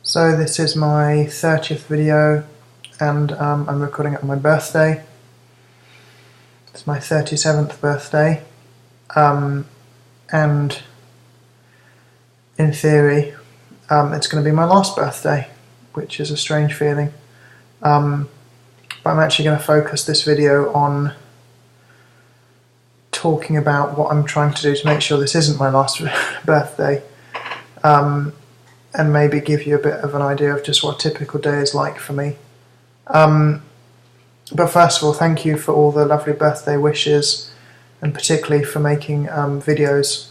So this is my 30th video, and I'm recording it on my birthday. It's my 37th birthday, and in theory it's going to be my last birthday, which is a strange feeling. But I'm actually going to focus this video on talking about what I'm trying to do to make sure this isn't my last birthday, and maybe give you a bit of an idea of just what a typical day is like for me. But first of all, thank you for all the lovely birthday wishes, and particularly for making videos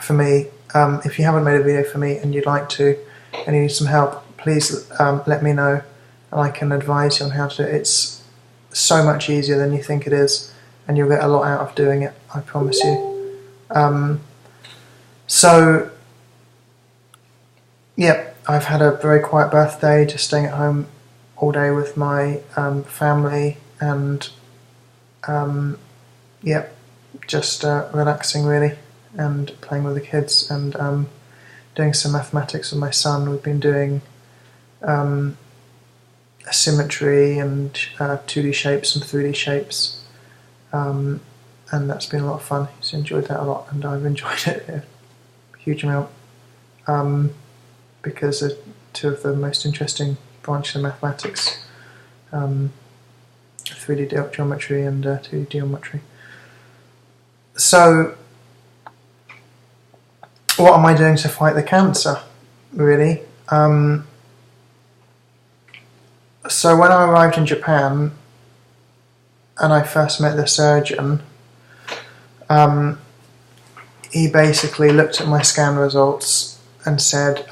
for me. If you haven't made a video for me and you'd like to, and you need some help, please let me know, and I can advise you on how to do it. It's so much easier than you think it is, and you'll get a lot out of doing it, I promise you. So, yeah, I've had a very quiet birthday, just staying at home all day with my family, and yeah, just relaxing really, and playing with the kids, and doing some mathematics with my son. We've been doing symmetry and 2D shapes and 3D shapes, and that's been a lot of fun. He's enjoyed that a lot, and I've enjoyed it a huge amount, because they're two of the most interesting branches of mathematics, 3D geometry and 2D geometry. So, what am I doing to fight the cancer, really? So when I arrived in Japan and I first met the surgeon, he basically looked at my scan results and said,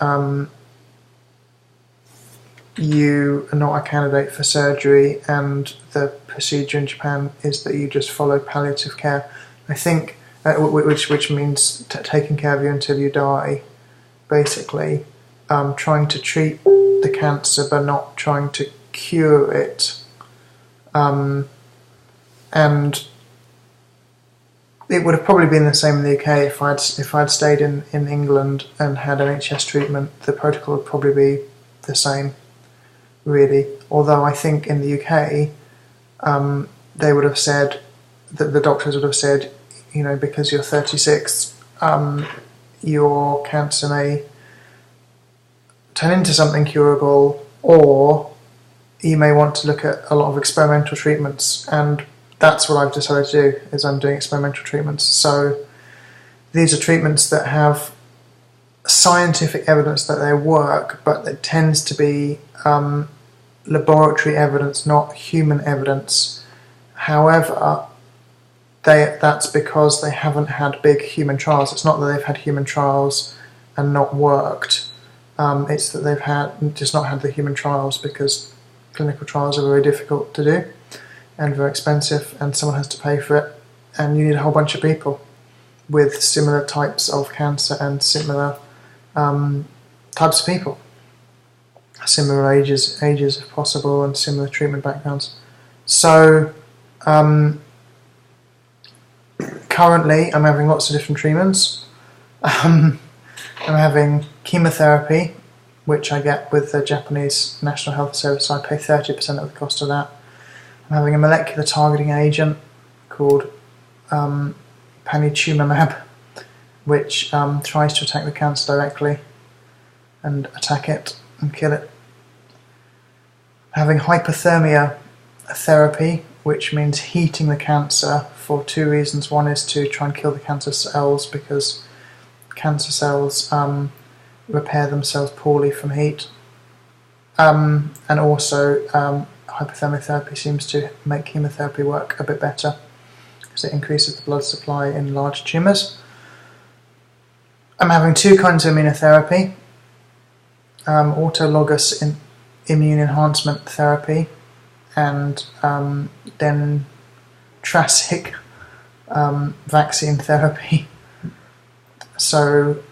you are not a candidate for surgery, and the procedure in Japan is that you just follow palliative care. I think, which means taking care of you until you die, basically, trying to treat the cancer but not trying to cure it. And it would have probably been the same in the UK if I'd stayed in England and had NHS treatment. The protocol would probably be the same, really. Although I think in the UK, they would have said, that the doctors would have said, you know, because you're 36, your cancer may turn into something curable, or you may want to look at a lot of experimental treatments, and that's what I've decided to do, is I'm doing experimental treatments. So these are treatments that have scientific evidence that they work, but it tends to be laboratory evidence, not human evidence. However, that's because they haven't had big human trials. It's not that they've had human trials and not worked. It's that they've just not had the human trials, because clinical trials are very difficult to do and very expensive, and someone has to pay for it, and you need a whole bunch of people with similar types of cancer and similar types of people, similar ages if possible, and similar treatment backgrounds. So currently I'm having lots of different treatments. I'm having chemotherapy, which I get with the Japanese National Health Service. I pay 30% of the cost of that. I'm having a molecular targeting agent called panitumumab, which tries to attack the cancer directly and attack it and kill it. I'm having hypothermia therapy, which means heating the cancer for two reasons. One is to try and kill the cancer cells, because cancer cells repair themselves poorly from heat, and also hypothermic therapy seems to make chemotherapy work a bit better, because it increases the blood supply in large tumours. I'm having two kinds of immunotherapy, autologous immune enhancement therapy, and then Trasic vaccine therapy. So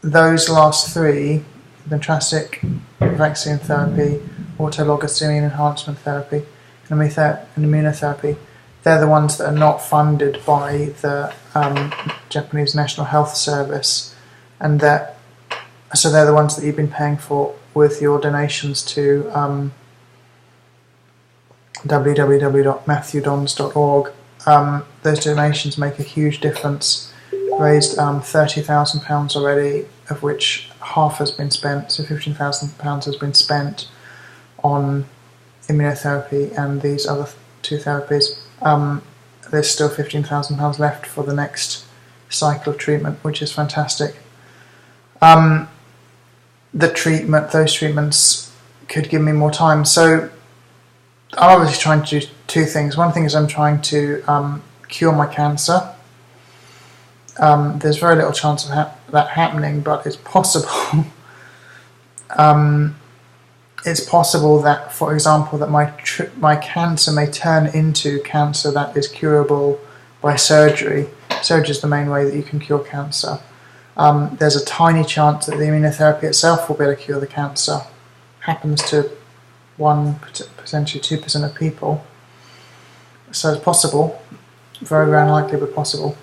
those last three, the Trasic vaccine therapy, autologous immune enhancement therapy, and immunotherapy, they're the ones that are not funded by the Japanese National Health Service, and that So they're the ones that you've been paying for with your donations to www.matthewdons.org. Those donations make a huge difference. Raised £30,000 already, of which half has been spent, so £15,000 has been spent on immunotherapy and these other two therapies. There's still £15,000 left for the next cycle of treatment, which is fantastic. Those treatments could give me more time. So I'm obviously trying to do two things. One thing is I'm trying to cure my cancer. There's very little chance of that happening, but it's possible. It's possible that, for example, that my cancer may turn into cancer that is curable by surgery. Surgery is the main way that you can cure cancer. There's a tiny chance that the immunotherapy itself will be able to cure the cancer. Happens to 1%, potentially 2% of people. So it's possible. Very, very unlikely, but possible.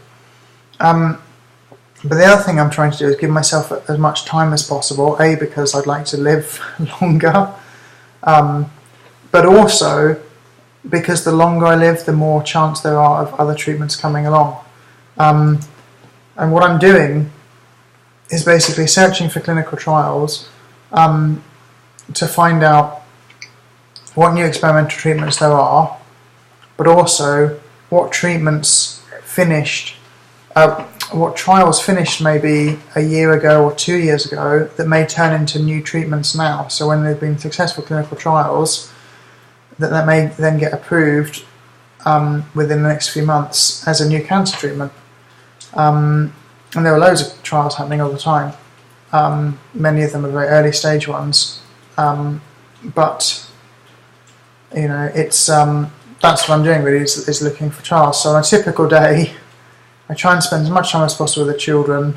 But the other thing I'm trying to do is give myself as much time as possible, A, because I'd like to live longer, but also because the longer I live, the more chance there are of other treatments coming along. And what I'm doing is basically searching for clinical trials to find out what new experimental treatments there are, but also what treatments finished, what trials finished maybe a year ago or 2 years ago that may turn into new treatments now. So when there have been successful clinical trials, that may then get approved within the next few months as a new cancer treatment. And there are loads of trials happening all the time. Many of them are very early stage ones, but you know, it's that's what I'm doing really, is looking for trials. So on a typical day, I try and spend as much time as possible with the children,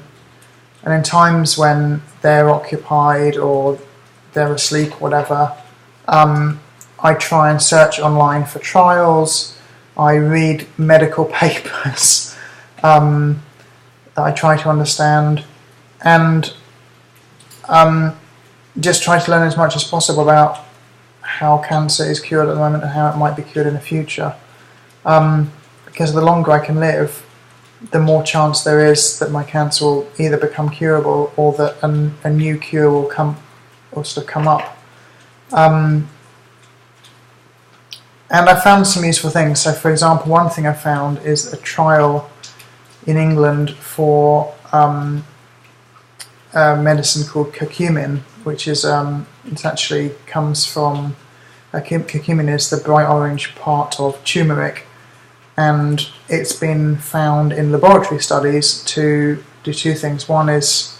and in times when they're occupied or they're asleep or whatever, I try and search online for trials. I read medical papers that I try to understand, and just try to learn as much as possible about how cancer is cured at the moment and how it might be cured in the future. Because the longer I can live, the more chance there is that my cancer will either become curable or that a new cure will come up. And I found some useful things. So, for example, one thing I found is a trial in England for a medicine called curcumin, which is it actually comes from curcumin is the bright orange part of turmeric, and it's been found in laboratory studies to do two things. One is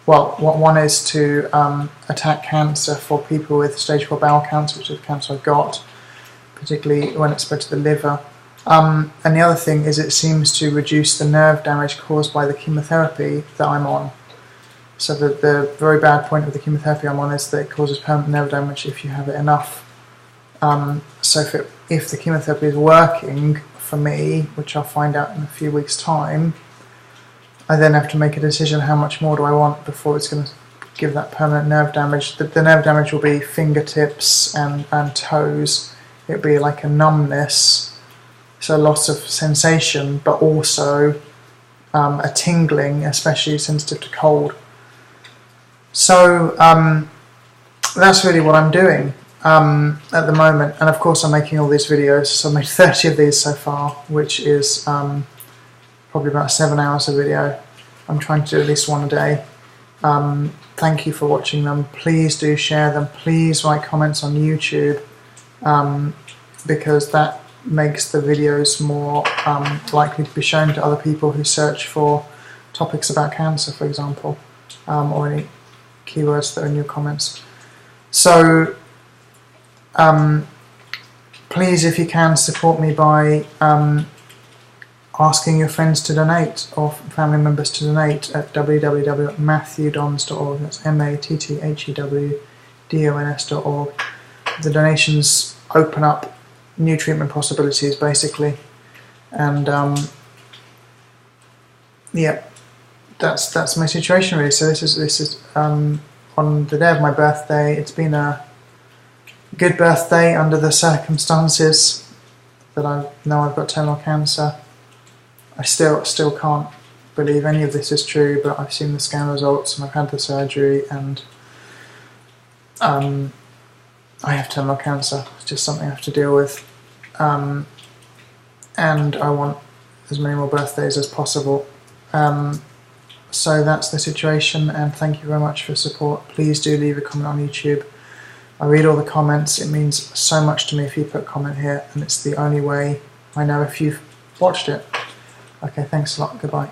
to attack cancer for people with stage 4 bowel cancer, which is the cancer I've got, particularly when it's spread to the liver. And the other thing is it seems to reduce the nerve damage caused by the chemotherapy that I'm on. So the very bad point of the chemotherapy I'm on is that it causes permanent nerve damage if you have it enough. So if the chemotherapy is working for me, which I'll find out in a few weeks' time, I then have to make a decision how much more do I want before it's going to give that permanent nerve damage. The nerve damage will be fingertips and toes. It'll be like a numbness, so loss of sensation, but also a tingling, especially sensitive to cold. So that's really what I'm doing at the moment, and of course I'm making all these videos. So I made 30 of these so far, which is probably about 7 hours of video. I'm trying to do at least one a day. Thank you for watching them. Please do share them. Please write comments on YouTube, because that makes the videos more likely to be shown to other people who search for topics about cancer, for example, or any keywords that are in your comments. So please, if you can, support me by asking your friends to donate or family members to donate at www.matthewdons.org. That's MATTHEWDONS.org. The donations open up new treatment possibilities, basically, and yeah, that's my situation really. So this is on the day of my birthday. It's been a good birthday under the circumstances that I know I've got terminal cancer. I still can't believe any of this is true, but I've seen the scan results and I've had the surgery, and I have terminal cancer. It's just something I have to deal with, and I want as many more birthdays as possible. So that's the situation, and thank you very much for your support. Please do leave a comment on YouTube. I read all the comments. It means so much to me if you put a comment here, and it's the only way I know if you've watched it. Okay, thanks a lot. Goodbye.